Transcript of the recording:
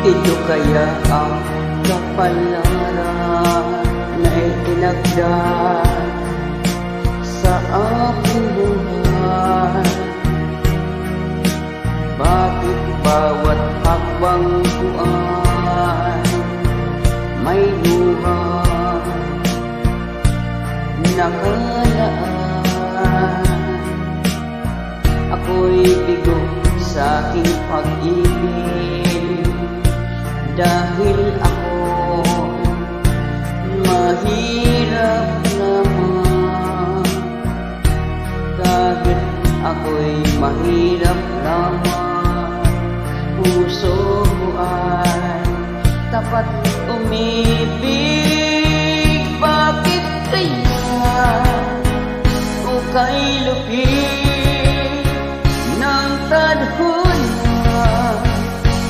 Ito kaya ang kapalaran na itinagda sa aking buhay. Bakit bawat hakbang ko ay may luha nakalaan? Ako'y bigo sa aking pag-ibig dahil ako mahirap naman. Kahit ako'y mahirap naman, puso ko ay tapat umibig. Bakit kaya o kay lupit